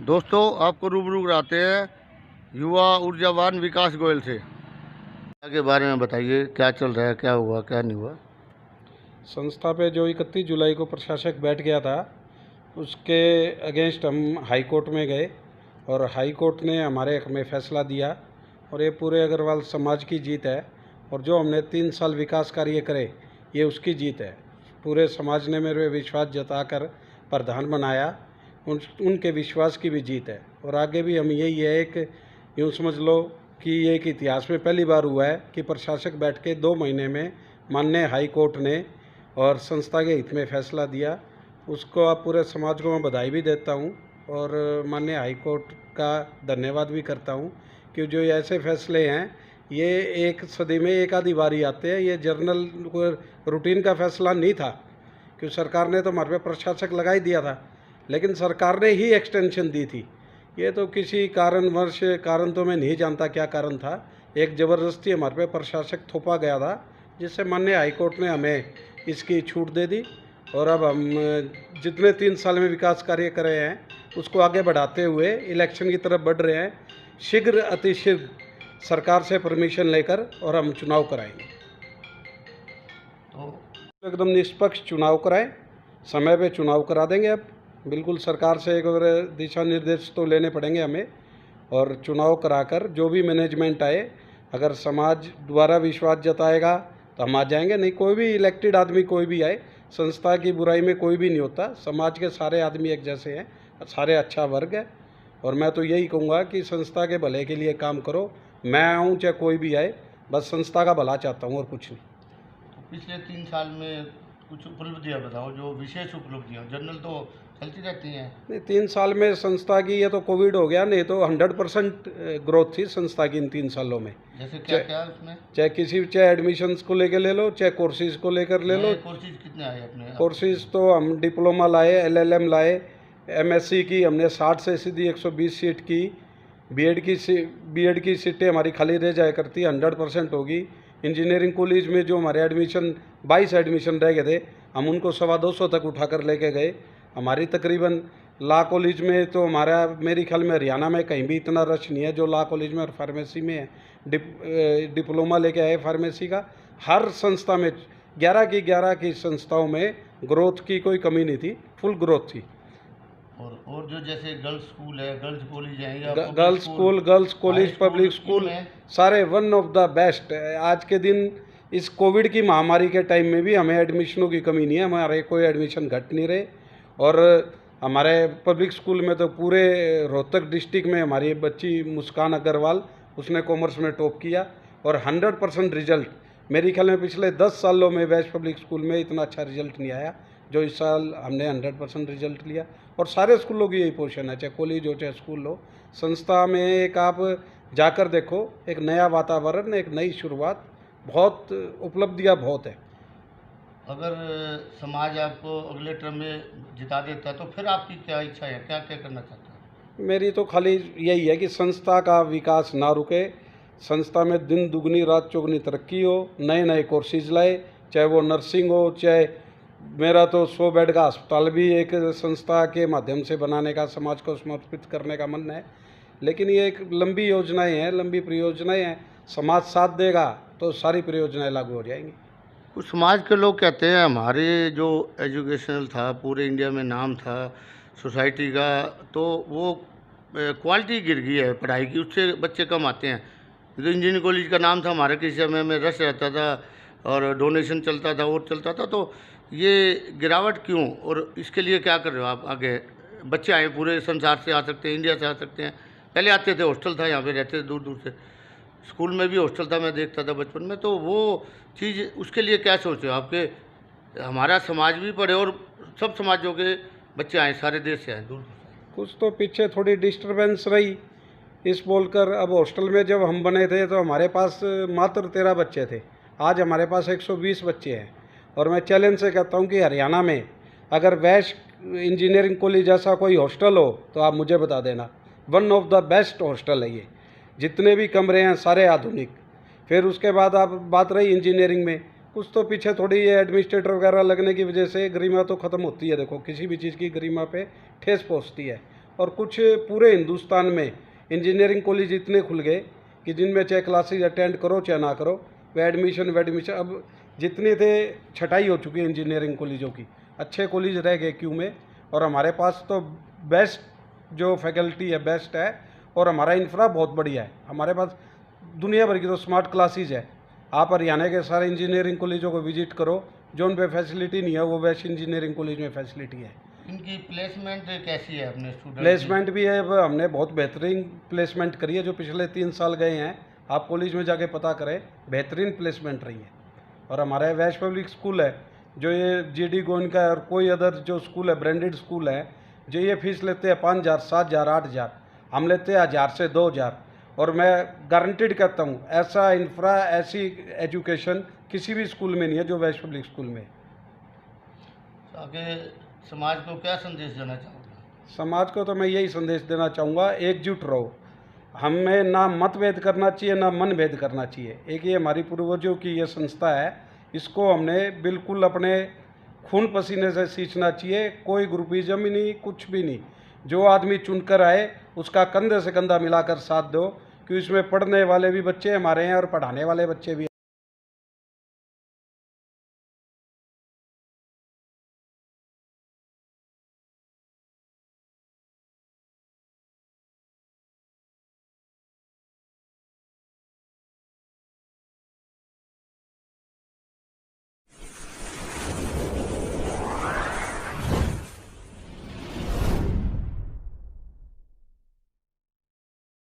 दोस्तों आपको रूबरू कराते हैं युवा ऊर्जावान विकास गोयल से। के बारे में बताइए, क्या चल रहा है, क्या हुआ क्या नहीं हुआ। संस्था पे जो 31 जुलाई को प्रशासक बैठ गया था, उसके अगेंस्ट हम हाई कोर्ट में गए और हाई कोर्ट ने हमारे हक में फ़ैसला दिया और ये पूरे अग्रवाल समाज की जीत है। और जो हमने 3 साल विकास कार्य करे, ये उसकी जीत है। पूरे समाज ने मेरे पे विश्वास जताकर प्रधान बनाया, उनके विश्वास की भी जीत है। और आगे भी हम यही है, एक यूँ समझ लो कि ये एक इतिहास में पहली बार हुआ है कि प्रशासक बैठ के 2 महीने में माननीय हाई कोर्ट ने और संस्था के हित में फैसला दिया। उसको आप पूरे समाज को मैं बधाई भी देता हूँ और माननीय हाई कोर्ट का धन्यवाद भी करता हूँ कि जो ऐसे फैसले हैं ये एक सदी में एक आधी बार ही आते हैं। ये जर्नल रूटीन का फैसला नहीं था, क्योंकि सरकार ने तो हमारे पे प्रशासक लगा ही दिया था, लेकिन सरकार ने ही एक्सटेंशन दी थी। ये तो किसी कारण तो मैं नहीं जानता क्या कारण था, एक ज़बरदस्ती हमारे पे प्रशासक थोपा गया था, जिससे माननीय हाई कोर्ट ने हमें इसकी छूट दे दी। और अब हम जितने 3 साल में विकास कार्य कर रहे हैं उसको आगे बढ़ाते हुए इलेक्शन की तरफ बढ़ रहे हैं। शीघ्र अतिशीघ्र सरकार से परमिशन लेकर और हम चुनाव कराएंगे। तो एकदम निष्पक्ष चुनाव कराएं, समय पे चुनाव करा देंगे। अब बिल्कुल सरकार से एक दिशा निर्देश तो लेने पड़ेंगे हमें, और चुनाव कराकर जो भी मैनेजमेंट आए, अगर समाज द्वारा विश्वास जताएगा तो हम आ जाएंगे, नहीं कोई भी इलेक्टेड आदमी कोई भी आए, संस्था की बुराई में कोई भी नहीं होता। समाज के सारे आदमी एक जैसे हैं, सारे अच्छा वर्ग है। और मैं तो यही कहूँगा कि संस्था के भले के लिए काम करो। मैं आऊँ चाहे कोई भी आए, बस संस्था का भला चाहता हूँ और कुछ नहीं। तो पिछले 3 साल में कुछ उपलब्धियाँ बताओ, जो विशेष उपलब्धियाँ। जनरल तो चलती रहती हैं। नहीं, 3 साल में संस्था की, ये तो कोविड हो गया, नहीं तो 100% ग्रोथ थी संस्था की इन 3 सालों में। जैसे क्या क्या उसमें, चाहे एडमिशन्स को लेकर ले लो, चाहे कोर्सेज को लेकर ले लो। कोर्सेज कितने आए अपने? कोर्सेज तो हम डिप्लोमा लाए, LLM लाए, MSc की हमने 60 से सीधी 120 सीट की। बीएड की सीटें हमारी खाली रह जाया करती, 100% होगी। इंजीनियरिंग कॉलेज में जो हमारे 22 एडमिशन रह गए थे, हम उनको 225 तक उठाकर लेके गए। हमारी तकरीबन लॉ कॉलेज में तो हमारा, मेरे ख्याल में हरियाणा में कहीं भी इतना रश नहीं है जो लॉ कॉलेज में और फार्मेसी में है। डिप्लोमा लेके आए फार्मेसी का। हर संस्था में 11 की संस्थाओं में ग्रोथ की कोई कमी नहीं थी, फुल ग्रोथ थी। और जो जैसे गर्ल्स स्कूल है, गर्ल्स कॉलेज है, या गर्ल्स कॉलेज, पब्लिक स्कूल, सारे वन ऑफ द बेस्ट। आज के दिन इस कोविड की महामारी के टाइम में भी हमें एडमिशनों की कमी नहीं है, हमारे कोई एडमिशन घट नहीं रहे। और हमारे पब्लिक स्कूल में तो पूरे रोहतक डिस्ट्रिक्ट में हमारी बच्ची मुस्कान अग्रवाल, उसने कॉमर्स में टॉप किया और 100% रिजल्ट। मेरे ख्याल में पिछले 10 सालों में वेस्ट पब्लिक स्कूल में इतना अच्छा रिजल्ट नहीं आया जो इस साल हमने 100% रिजल्ट लिया। और सारे स्कूलों की यही पोजीशन है, चाहे कॉलेज हो चाहे स्कूल हो। संस्था में एक आप जाकर देखो, एक नया वातावरण, एक नई शुरुआत, बहुत उपलब्धियाँ बहुत है। अगर समाज आपको अगले टर्म में जिता देता है तो फिर आपकी क्या इच्छा है, क्या क्या करना चाहते हैं? मेरी तो खाली यही है कि संस्था का विकास ना रुके, संस्था में दिन दुगनी रात चौगनी तरक्की हो, नए नए कोर्सेज लाए, चाहे वो नर्सिंग हो, चाहे मेरा तो 100 बेड का अस्पताल भी एक संस्था के माध्यम से बनाने का, समाज को समर्पित करने का मन है। लेकिन ये एक लंबी योजनाएं हैं, लंबी परियोजनाएं हैं। समाज साथ देगा तो सारी परियोजनाएं लागू हो जाएंगी। कुछ समाज के लोग कहते हैं हमारे जो एजुकेशनल था, पूरे इंडिया में नाम था सोसाइटी का, तो वो क्वालिटी गिर गई है पढ़ाई की, उससे बच्चे कम आते हैं। जो इंजीनियरिंग कॉलेज का नाम था, हमारे किसी समय में रश रहता था और डोनेशन चलता था और चलता था, तो ये गिरावट क्यों, और इसके लिए क्या कर रहे हो आप आगे? बच्चे आए पूरे संसार से आ सकते हैं, इंडिया से आ सकते हैं। पहले आते थे, हॉस्टल था, यहाँ पे रहते थे दूर दूर से। स्कूल में भी हॉस्टल था, मैं देखता था बचपन में। तो वो चीज़, उसके लिए क्या सोचे आपके? हमारा समाज भी पढ़े और सब समाजों के बच्चे आए, सारे देश से आए, दूर दूर। कुछ तो पीछे थोड़ी डिस्टरबेंस रही इस बोलकर। अब हॉस्टल में जब हम बने थे तो हमारे पास मात्र 13 बच्चे थे, आज हमारे पास 120 बच्चे हैं। और मैं चैलेंज से कहता हूँ कि हरियाणा में अगर वेस्ट इंजीनियरिंग कॉलेज ऐसा कोई हॉस्टल हो तो आप मुझे बता देना। One of the best hostel है ये, जितने भी कमरे हैं सारे आधुनिक। फिर उसके बाद आप बात रही इंजीनियरिंग में, कुछ तो पीछे थोड़ी ये एडमिनिस्ट्रेटर वगैरह लगने की वजह से गरिमा तो ख़त्म होती है। देखो, किसी भी चीज़ की गरिमा पे ठेस पहुँचती है। और कुछ पूरे हिंदुस्तान में इंजीनियरिंग कॉलेज इतने खुल गए कि जिनमें चाहे क्लासेज अटेंड करो चाहे ना करो, वे एडमिशन अब जितने थे छटाई हो चुकी है इंजीनियरिंग कॉलेजों की, अच्छे कॉलेज रह गए क्यों में। और हमारे पास तो बेस्ट जो फैकल्टी है बेस्ट है, और हमारा इंफ्रा बहुत बढ़िया है। हमारे पास दुनिया भर की तो स्मार्ट क्लासेज है। आप हरियाणा के सारे इंजीनियरिंग कॉलेजों को विजिट करो, जो उन पे फैसिलिटी नहीं है वो वेस्ट इंजीनियरिंग कॉलेज में फैसिलिटी है। इनकी प्लेसमेंट कैसी है अपने स्टूडेंट? प्लेसमेंट भी है, हमने बहुत बेहतरीन प्लेसमेंट करी है। जो पिछले 3 साल गए हैं, आप कॉलेज में जाके पता करें, बेहतरीन प्लेसमेंट रही है। और हमारा वेस्ट पब्लिक स्कूल है जो ये GD गोयनका है और कोई अदर जो स्कूल है ब्रांडेड स्कूल है, जो ये फीस लेते हैं 5,000, 7,000, 8,000, हम लेते हैं 1,000 से 2,000। और मैं गारंटेड कहता हूँ ऐसा इंफ्रा ऐसी एजुकेशन किसी भी स्कूल में नहीं है जो वेस्ट पब्लिक स्कूल में है। आगे समाज को क्या संदेश देना चाहोगे? समाज को तो मैं यही संदेश देना चाहूँगा, एकजुट रहो। हमें ना मतभेद करना चाहिए ना मनभेद करना चाहिए। एक ये हमारी पूर्वजों की ये संस्था है, इसको हमने बिल्कुल अपने खून पसीने से सींचना चाहिए। कोई ग्रुपिज्म ही नहीं, कुछ भी नहीं। जो आदमी चुनकर आए उसका कंधे से कंधा मिलाकर साथ दो, कि इसमें पढ़ने वाले भी बच्चे हमारे हैं और पढ़ाने वाले बच्चे भी